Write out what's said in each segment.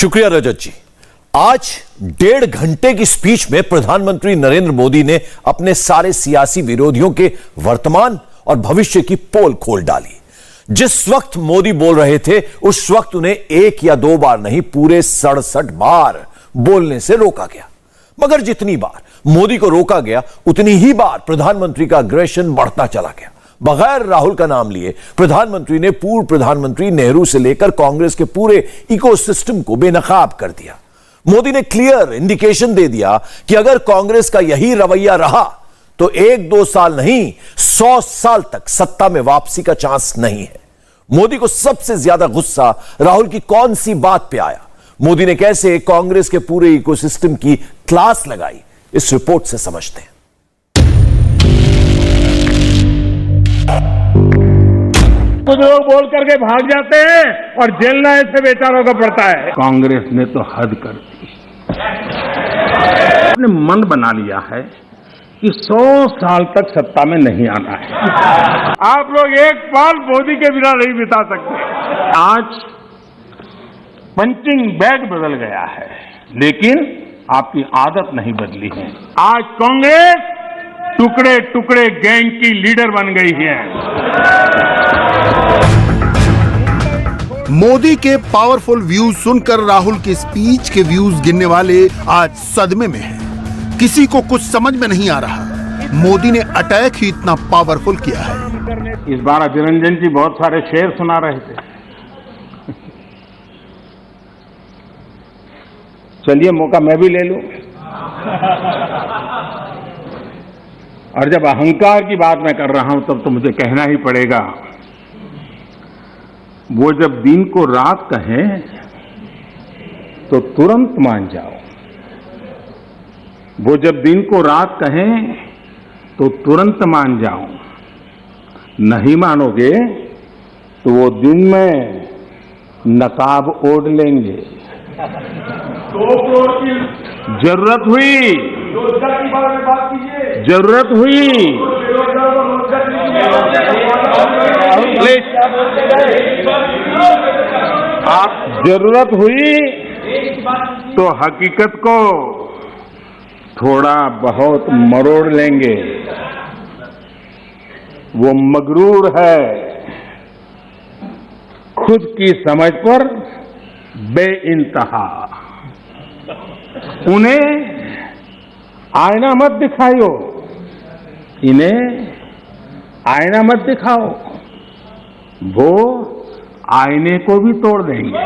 शुक्रिया रजत जी। आज 1.5 घंटे की स्पीच में प्रधानमंत्री नरेंद्र मोदी ने अपने सारे सियासी विरोधियों के वर्तमान और भविष्य की पोल खोल डाली। जिस वक्त मोदी बोल रहे थे उस वक्त उन्हें 1 या 2 बार नहीं, पूरे 67 बार बोलने से रोका गया। मगर जितनी बार मोदी को रोका गया उतनी ही बार प्रधानमंत्री का अग्रेशन बढ़ता चला गया। बगैर राहुल का नाम लिए प्रधानमंत्री ने पूर्व प्रधानमंत्री नेहरू से लेकर कांग्रेस के पूरे इकोसिस्टम को बेनकाब कर दिया। मोदी ने क्लियर इंडिकेशन दे दिया कि अगर कांग्रेस का यही रवैया रहा तो 1-2 साल नहीं 100 साल तक सत्ता में वापसी का चांस नहीं है। मोदी को सबसे ज्यादा गुस्सा राहुल की कौन सी बात पे आया, मोदी ने कैसे कांग्रेस के पूरे इकोसिस्टम की क्लास लगाई, इस रिपोर्ट से समझते हैं। कुछ लोग बोल करके भाग जाते हैं और जेलना ऐसे बेचारों का पड़ता है। कांग्रेस ने तो हद कर दी, अपने मन बना लिया है कि 100 साल तक सत्ता में नहीं आना है। आप लोग एक पल मोदी के बिना नहीं बिता सकते। आज पंचिंग बैग बदल गया है, लेकिन आपकी आदत नहीं बदली है। आज कांग्रेस टुकड़े टुकड़े गैंग की लीडर बन गई है। मोदी के पावरफुल व्यूज सुनकर राहुल के स्पीच के व्यूज गिनने वाले आज सदमे में हैं। किसी को कुछ समझ में नहीं आ रहा, मोदी ने अटैक ही इतना पावरफुल किया है। इस बार अभिरंजन जी बहुत सारे शेर सुना रहे थे। चलिए मौका मैं भी ले लूं। और जब अहंकार की बात मैं कर रहा हूं तब तो मुझे कहना ही पड़ेगा, वो जब दिन को रात कहें तो तुरंत मान जाओ। वो जब दिन को रात कहें तो तुरंत मान जाओ। नहीं मानोगे तो वो दिन में नकाब ओढ़ लेंगे। जरूरत हुई, जरूरत हुई आप जरूरत हुई तो हकीकत को थोड़ा बहुत मरोड़ लेंगे। वो मगरूर है, खुद की समझ पर बेइंतहा। उन्हें आईना मत दिखाओ, इन्हें आईना मत दिखाओ, वो आईने को भी तोड़ देंगे।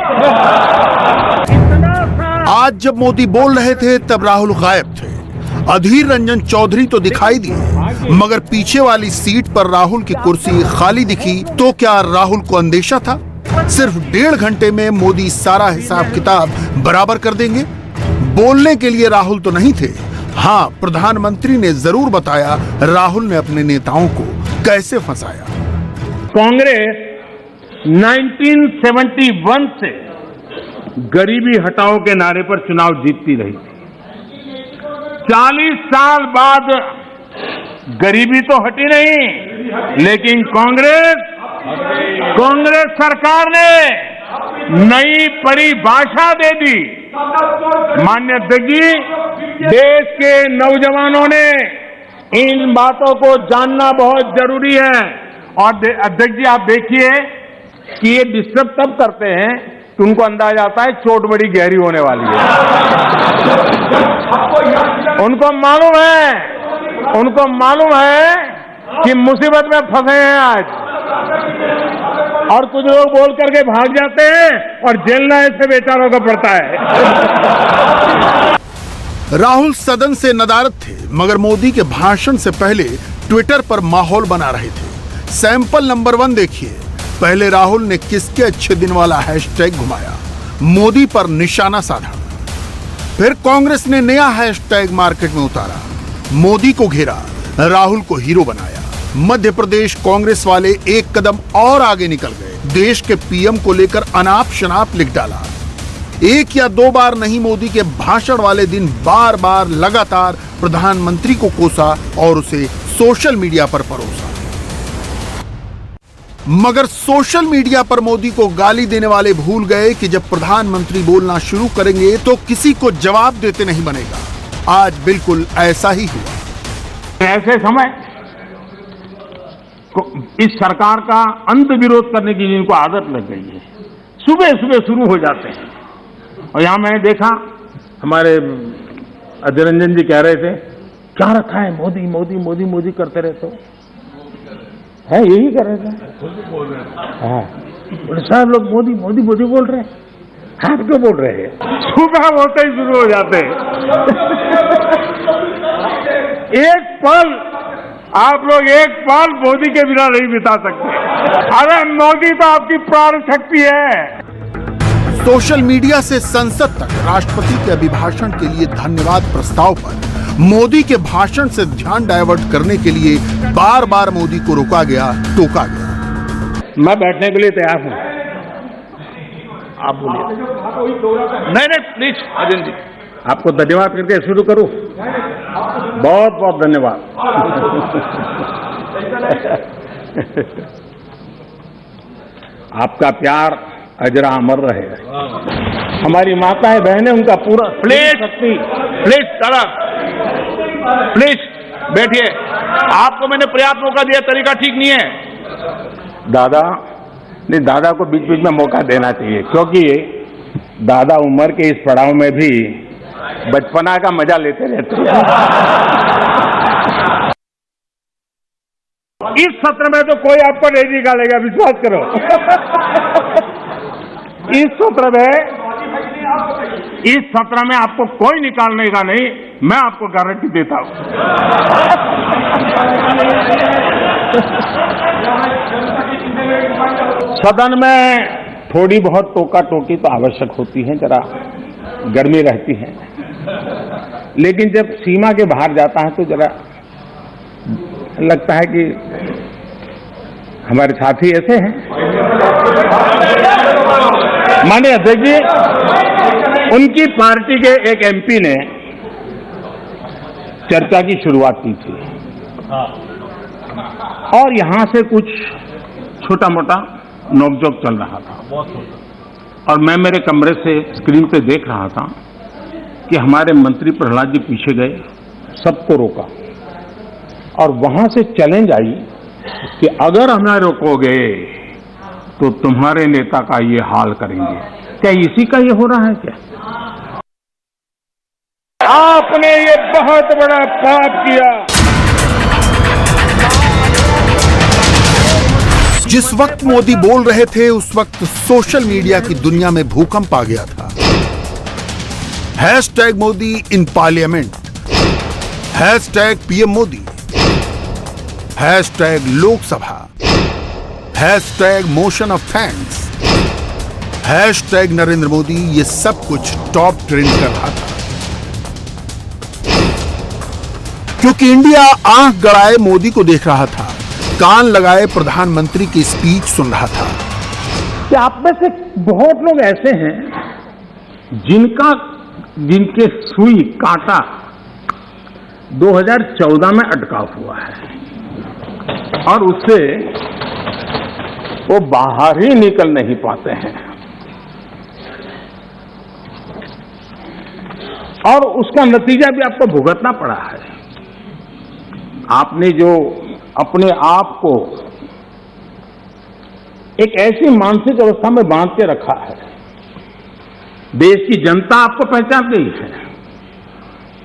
आज जब मोदी बोल रहे थे तब राहुल गायब थे। अधीर रंजन चौधरी तो दिखाई दिए, मगर पीछे वाली सीट पर राहुल की कुर्सी खाली दिखी। तो क्या राहुल को अंदेशा था सिर्फ 1.5 घंटे में मोदी सारा हिसाब किताब बराबर कर देंगे? बोलने के लिए राहुल तो नहीं थे। हाँ, प्रधानमंत्री ने जरूर बताया राहुल ने अपने नेताओं को कैसे फंसाया। कांग्रेस 1971 से गरीबी हटाओ के नारे पर चुनाव जीतती रही थी। 40 साल बाद गरीबी तो हटी नहीं, लेकिन कांग्रेस सरकार ने नई परिभाषा दे दी। माननीय अध्यक्ष जी, देश के नौजवानों ने इन बातों को जानना बहुत जरूरी है। और अध्यक्ष जी, आप देखिए कि ये डिस्टर्ब तब करते हैं कि उनको अंदाजा आता है चोट बड़ी गहरी होने वाली है। उनको मालूम है कि मुसीबत में फंसे हैं आज। और कुछ लोग बोल करके भाग जाते हैं और जेलना ऐसे बेचारों का पड़ता है। राहुल सदन से नदारद थे, मगर मोदी के भाषण से पहले ट्विटर पर माहौल बना रहे थे। सैंपल नंबर 1 देखिए। पहले राहुल ने किसके अच्छे दिन वाला हैशटैग घुमाया, मोदी पर निशाना साधा। फिर कांग्रेस ने नया हैशटैग मार्केट में उतारा, मोदी को घेरा, राहुल को हीरो बनाया। मध्य प्रदेश कांग्रेस वाले एक कदम और आगे निकल गए। देश के पीएम को लेकर अनाप शनाप लिख डाला। 1 या 2 बार नहीं, मोदी के भाषण वाले दिन बार बार लगातार प्रधानमंत्री को कोसा और उसे सोशल मीडिया पर परोसा। मगर सोशल मीडिया पर मोदी को गाली देने वाले भूल गए कि जब प्रधानमंत्री बोलना शुरू करेंगे तो किसी को जवाब देते नहीं बनेगा। आज बिल्कुल ऐसा ही हुआ। ऐसे समय इस सरकार का अंत विरोध करने की जिनको आदत लग गई है, सुबह सुबह शुरू हो जाते हैं। और यहां मैंने देखा हमारे अजय रंजन जी कह रहे थे, क्या रखा है मोदी मोदी मोदी मोदी करते रहते हो, है यही कर रहे थे। हाँ, साहब लोग मोदी मोदी मोदी बोल रहे हैं, आप क्यों बोल रहे हैं? सुबह होते ही शुरू हो जाते हैं। एक पल आप लोग एक पल मोदी के बिना नहीं बिता सकते। अरे मोदी तो आपकी प्राण शक्ति है। सोशल मीडिया से संसद तक राष्ट्रपति के अभिभाषण के लिए धन्यवाद प्रस्ताव पर मोदी के भाषण से ध्यान डायवर्ट करने के लिए बार बार मोदी को रोका गया, टोका गया। मैं बैठने के लिए तैयार हूं, आप बोलिए। नहीं प्लीज अजय जी, आपको धन्यवाद करके शुरू करूं। बहुत बहुत धन्यवाद। आपका प्यार अजरा अमर रहेगा। हमारी माताएं बहनें उनका पूरा प्लीज दादा प्लीज बैठिए। आपको मैंने पर्याप्त मौका दिया, तरीका ठीक नहीं है। दादा नहीं, दादा को बीच बीच में मौका देना चाहिए, क्योंकि दादा उम्र के इस पड़ाव में भी बचपना का मजा लेते रहते हैं। इस सत्र में तो कोई आपको नहीं निकालेगा, विश्वास करो। इस सत्र में आपको कोई निकालने का नहीं, मैं आपको गारंटी देता हूं। सदन में थोड़ी बहुत टोका टोकी तो आवश्यक होती है, जरा गर्मी रहती है, लेकिन जब सीमा के बाहर जाता है तो जरा लगता है कि हमारे साथी ऐसे हैं। माननीय अध्यक्ष जी, उनकी पार्टी के एक एमपी ने चर्चा की शुरुआत की थी और यहां से कुछ छोटा मोटा नोकझोंक चल रहा था और मैं मेरे कमरे से स्क्रीन पे देख रहा था कि हमारे मंत्री प्रहलाद जी पीछे गए, सबको रोका और वहां से चैलेंज आई कि अगर हमें रोकोगे तो तुम्हारे नेता का ये हाल करेंगे। क्या इसी का ये हो रहा है क्या? आपने ये बहुत बड़ा पाप किया। जिस वक्त मोदी बोल रहे थे उस वक्त सोशल मीडिया की दुनिया में भूकंप आ गया था। Hashtag Modi in parliament, hashtag PM Modi, hashtag Lok Sabha, hashtag motion of thanks, hashtag Narendra Modi, ये सब कुछ टॉप ट्रेंड कर रहा था। क्योंकि इंडिया आंख गड़ाए मोदी को देख रहा था, कान लगाए प्रधानमंत्री की स्पीच सुन रहा था। कि आप में से बहुत लोग ऐसे हैं जिनके सुई कांटा 2014 में अटका हुआ है और उससे वो बाहर ही निकल नहीं पाते हैं और उसका नतीजा भी आपको भुगतना पड़ा है। आपने जो अपने आप को एक ऐसी मानसिक अवस्था में बांध के रखा है, देश की जनता आपको पहचान गई है।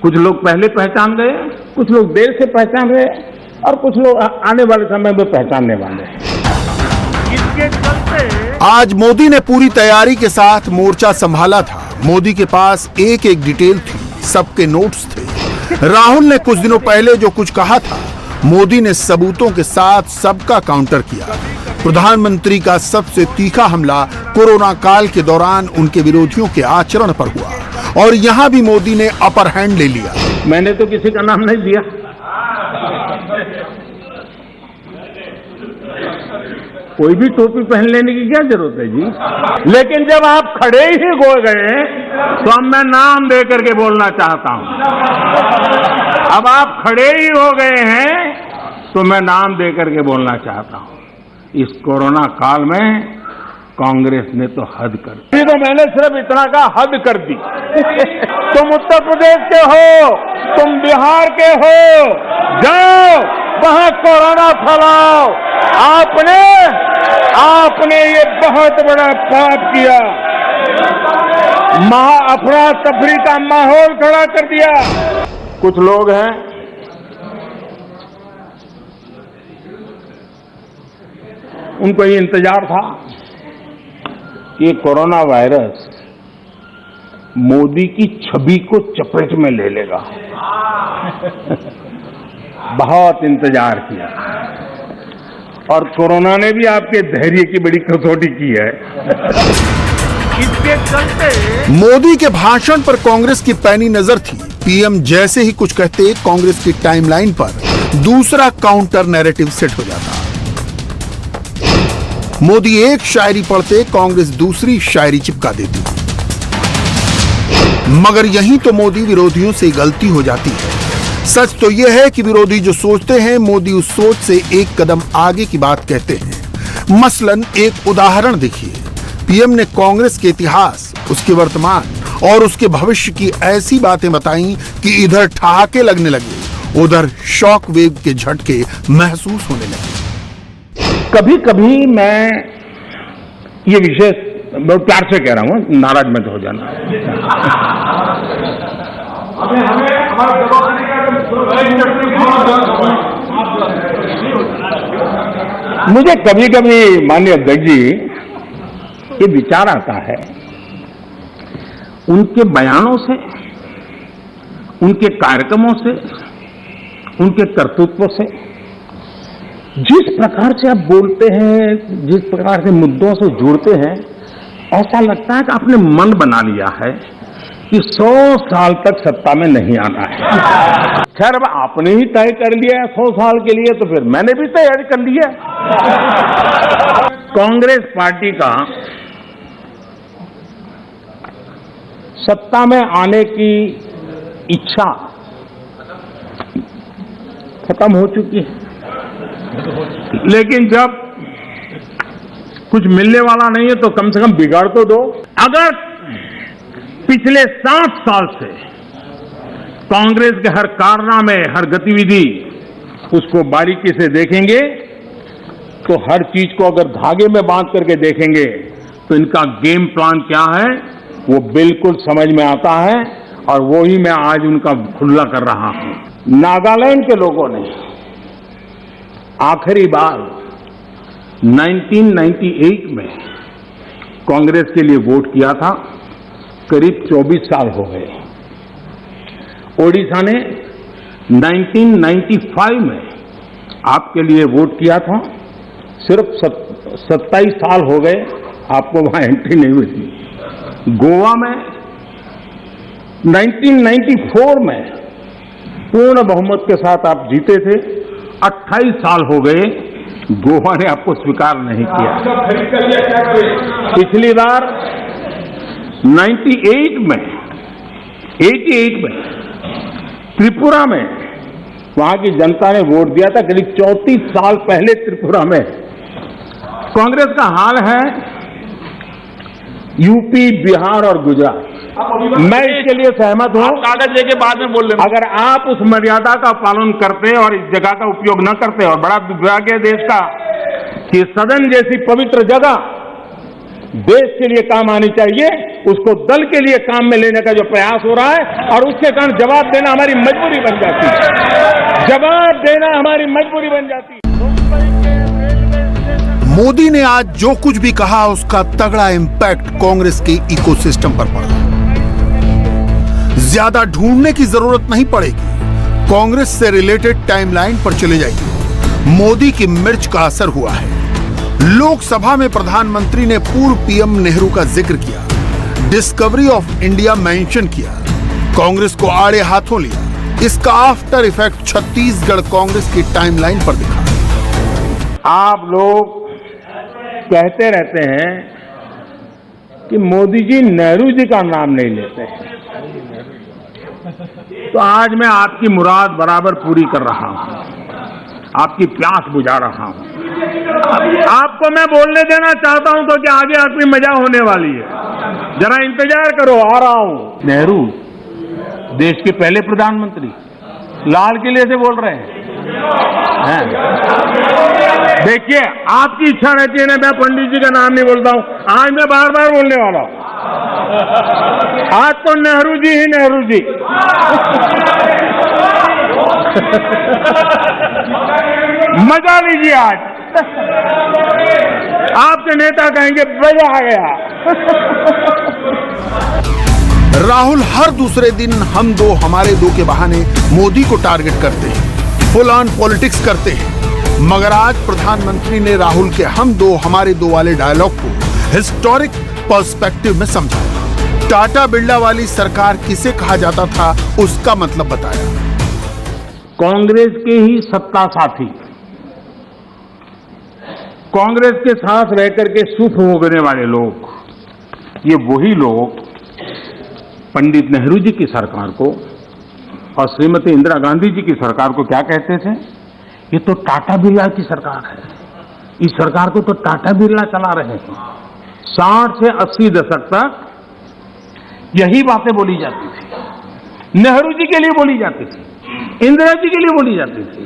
कुछ लोग पहले पहचान गए, कुछ लोग देर से पहचान गए और कुछ लोग आने वाले समय में पहचानने वाले हैं। इसके चलते आज मोदी ने पूरी तैयारी के साथ मोर्चा संभाला था। मोदी के पास एक एक डिटेल थी, सबके नोट्स थे। राहुल ने कुछ दिनों पहले जो कुछ कहा था, मोदी ने सबूतों के साथ सबका काउंटर किया। प्रधानमंत्री का सबसे तीखा हमला कोरोना काल के दौरान उनके विरोधियों के आचरण पर हुआ और यहां भी मोदी ने अपर हैंड ले लिया। मैंने तो किसी का नाम नहीं दिया, कोई भी टोपी पहन लेने की क्या जरूरत है जी। लेकिन जब आप खड़े ही हो गए तो अब मैं नाम दे करके बोलना चाहता हूं। अब आप खड़े ही हो गए हैं तो मैं नाम दे करके बोलना चाहता हूं। इस कोरोना काल में कांग्रेस ने तो हद कर दी। तो मैंने सिर्फ इतना कहा, हद कर दी। तुम उत्तर प्रदेश के हो, तुम बिहार के हो, जाओ वहां कोरोना फैलाओ। आपने ये बहुत बड़ा पाप किया, अफरा तफरी का माहौल खड़ा कर दिया। कुछ लोग हैं उनको ये इंतजार था कि ये कोरोना वायरस मोदी की छवि को चपेट में ले लेगा। बहुत इंतजार किया और कोरोना ने भी आपके धैर्य की बड़ी कसौटी की है। इसके चलते मोदी के भाषण पर कांग्रेस की पैनी नजर थी। पीएम जैसे ही कुछ कहते, कांग्रेस की टाइमलाइन पर दूसरा काउंटर नैरेटिव सेट हो जाता। मोदी एक शायरी पढ़ते, कांग्रेस दूसरी शायरी चिपका देती। मगर यहीं तो मोदी विरोधियों से गलती हो जाती है। सच तो यह है कि विरोधी जो सोचते हैं, मोदी उस सोच से एक कदम आगे की बात कहते हैं। मसलन एक उदाहरण देखिए, पीएम ने कांग्रेस के इतिहास, उसके वर्तमान और उसके भविष्य की ऐसी बातें बताई कि इधर ठहाके लगने लगे, उधर शॉक वेव के झटके महसूस होने लगे। कभी कभी मैं ये विषय बहुत प्यार से कह रहा हूं, नाराज मत हो जाना। मुझे कभी कभी माननीय अध्यक्ष जी ये विचार आता है, उनके बयानों से, उनके कार्यक्रमों से, उनके कर्तृत्व से, जिस प्रकार से आप बोलते हैं, जिस प्रकार से मुद्दों से जुड़ते हैं, ऐसा लगता है कि आपने मन बना लिया है कि 100 साल तक सत्ता में नहीं आना है। खैर, अब आपने ही तय कर लिया है 100 साल के लिए, तो फिर मैंने भी तैयारी कर ली है। कांग्रेस पार्टी का सत्ता में आने की इच्छा खत्म हो चुकी है, लेकिन जब कुछ मिलने वाला नहीं है तो कम से कम बिगाड़ तो दो। अगर पिछले 7 साल से कांग्रेस के हर कारनामे, हर गतिविधि उसको बारीकी से देखेंगे तो हर चीज को अगर धागे में बांध करके देखेंगे तो इनका गेम प्लान क्या है वो बिल्कुल समझ में आता है, और वो ही मैं आज उनका खुला कर रहा हूं। नागालैंड के लोगों ने आखिरी बार 1998 में कांग्रेस के लिए वोट किया था, करीब 24 साल हो गए। ओडिशा ने 1995 में आपके लिए वोट किया था, सिर्फ 27 साल हो गए, आपको वहां एंट्री नहीं हुई थी। गोवा में 1994 में पूर्ण बहुमत के साथ आप जीते थे, 28 साल हो गए, गोवा ने आपको स्वीकार नहीं किया। पिछली बार 88 में त्रिपुरा में वहां की जनता ने वोट दिया था, करीब 34 साल पहले त्रिपुरा में। कांग्रेस का हाल है यूपी, बिहार और गुजरात। मैं इसके लिए सहमत हूं, कागज लेके बाद में बोल लेना। अगर आप उस मर्यादा का पालन करते और इस जगह का उपयोग न करते, और बड़ा दुर्भाग्य देश का कि सदन जैसी पवित्र जगह देश के लिए काम आनी चाहिए, उसको दल के लिए काम में लेने का जो प्रयास हो रहा है, और उसके कारण जवाब देना हमारी मजबूरी बन जाती है। जवाब देना हमारी मजबूरी बन जाती है। मोदी ने आज जो कुछ भी कहा, उसका तगड़ा इंपैक्ट कांग्रेस के इकोसिस्टम पर पड़ा। ज्यादा ढूंढने की जरूरत नहीं पड़ेगी, कांग्रेस से रिलेटेड टाइमलाइन पर चले जाइए। मोदी की मिर्च का असर हुआ है। लोकसभा में प्रधानमंत्री ने पूर्व पीएम नेहरू का जिक्र किया, डिस्कवरी ऑफ इंडिया मेंशन किया, कांग्रेस को आड़े हाथों लिया। इसका आफ्टर इफेक्ट छत्तीसगढ़ कांग्रेस की टाइमलाइन पर दिखा। आप लोग कहते रहते हैं कि मोदी जी नेहरू जी का नाम नहीं लेते हैं, तो आज मैं आपकी मुराद बराबर पूरी कर रहा हूं, आपकी प्यास बुझा रहा हूं। आपको मैं बोलने देना चाहता हूं तो कि आगे आपकी मजा होने वाली है, जरा इंतजार करो, आ रहा हूं। नेहरू देश के पहले प्रधानमंत्री लाल किले से बोल रहे हैं। देखिए, आपकी इच्छा रहती है ना, मैं पंडित जी का नाम नहीं बोलता हूं, आज मैं बार बार बोलने वाला हूं। आज तो नेहरू जी ही नेहरू जी। मजा लीजिए आज। आपके नेता कहेंगे मजा आ गया। राहुल हर दूसरे दिन हम दो हमारे दो के बहाने मोदी को टारगेट करते हैं, फुल ऑन पॉलिटिक्स करते हैं। मगर आज प्रधानमंत्री ने राहुल के हम दो हमारे दो वाले डायलॉग को हिस्टोरिक पर्सपेक्टिव में समझा। टाटा बिरला वाली सरकार किसे कहा जाता था उसका मतलब बताया। कांग्रेस के ही सत्ता साथी, कांग्रेस के साथ रहकर के सुख भोगने वाले लोग, ये वही लोग पंडित नेहरू जी की सरकार को और श्रीमती इंदिरा गांधी जी की सरकार को क्या कहते थे? ये तो टाटा बिरला की सरकार है, इस सरकार को तो टाटा बिरला चला रहे हैं। 60 से 80 दशक तक यही बातें बोली जाती थी, नेहरू जी के लिए बोली जाती थी, इंदिरा जी के लिए बोली जाती थी,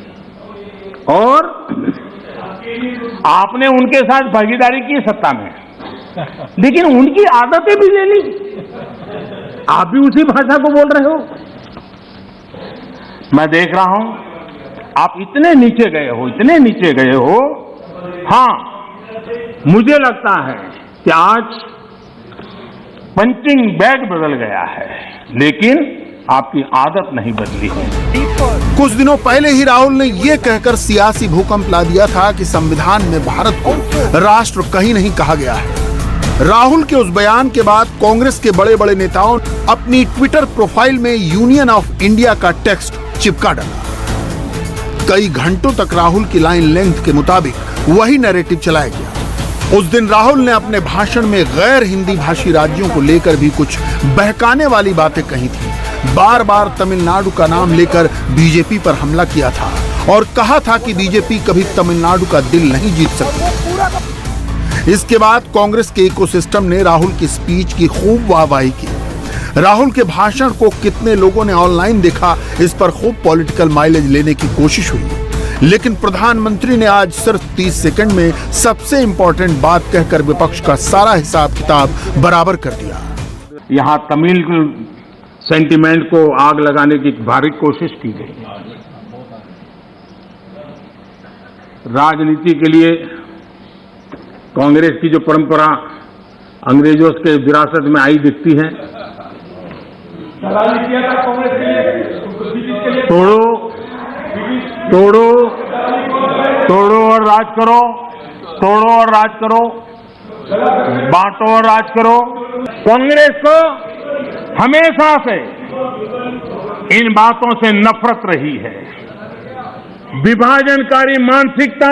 और आपने उनके साथ भागीदारी की सत्ता में, लेकिन उनकी आदतें भी ले ली। आप भी उसी भाषा को बोल रहे हो। मैं देख रहा हूं आप इतने नीचे गए हो, इतने नीचे गए हो। हां, मुझे लगता है कि आज पंचिंग बैग बदल गया है, लेकिन आपकी आदत नहीं बदली है। कुछ दिनों पहले ही राहुल ने यह कहकर सियासी भूकंप ला दिया था कि संविधान में भारत को राष्ट्र कहीं नहीं कहा गया है। राहुल के उस बयान के बाद कांग्रेस के बड़े बड़े नेताओं ने अपनी ट्विटर प्रोफाइल में यूनियन ऑफ इंडिया का टेक्स्ट चिपका डाला। कई घंटों तक राहुल की लाइन लेंथ के मुताबिक वही नैरेटिव चलाया गया। उस दिन राहुल ने अपने भाषण में गैर हिंदी भाषी राज्यों को लेकर भी कुछ बहकाने वाली बातें कही थी। बार बार तमिलनाडु का नाम लेकर बीजेपी पर हमला किया था और कहा था कि बीजेपी कभी तमिलनाडु का दिल नहीं जीत सकती। इसके बाद कांग्रेस के इकोसिस्टम ने राहुल की स्पीच की खूब वाहवाही की। राहुल के भाषण को कितने लोगों ने ऑनलाइन देखा, इस पर खूब पॉलिटिकल माइलेज लेने की कोशिश हुई, लेकिन प्रधानमंत्री ने आज सिर्फ 30 सेकंड में सबसे इंपॉर्टेंट बात कहकर विपक्ष का सारा हिसाब किताब बराबर कर दिया। यहां तमिल सेंटिमेंट को आग लगाने की भारी कोशिश की गई। राजनीति के लिए कांग्रेस की जो परंपरा अंग्रेजों के विरासत में आई दिखती है, तोड़ो तोड़ो तोड़ो और राज करो, तोड़ो और राज करो, बांटो और राज करो। कांग्रेस को हमेशा से इन बातों से नफरत रही है। विभाजनकारी मानसिकता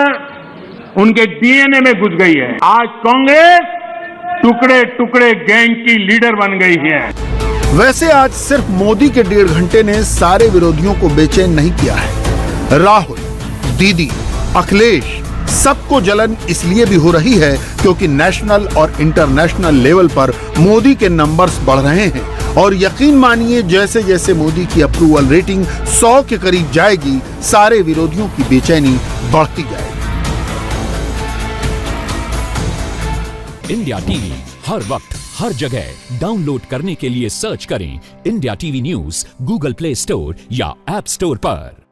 उनके डीएनए में घुस गई है। आज कांग्रेस टुकड़े टुकड़े गैंग की लीडर बन गई है। वैसे आज सिर्फ मोदी के 1.5 घंटे ने सारे विरोधियों को बेचैन नहीं किया है। राहुल, दीदी, अखिलेश, सबको जलन इसलिए भी हो रही है क्योंकि नेशनल और इंटरनेशनल लेवल पर मोदी के नंबर्स बढ़ रहे हैं और यकीन मानिए जैसे जैसे मोदी की अप्रूवल रेटिंग 100 के करीब जाएगी, सारे विरोधियों की बेचैनी बढ़ती जाएगी। इंडिया टीवी हर वक्त हर जगह डाउनलोड करने के लिए सर्च करें India TV news Google play store या ऐप स्टोर पर।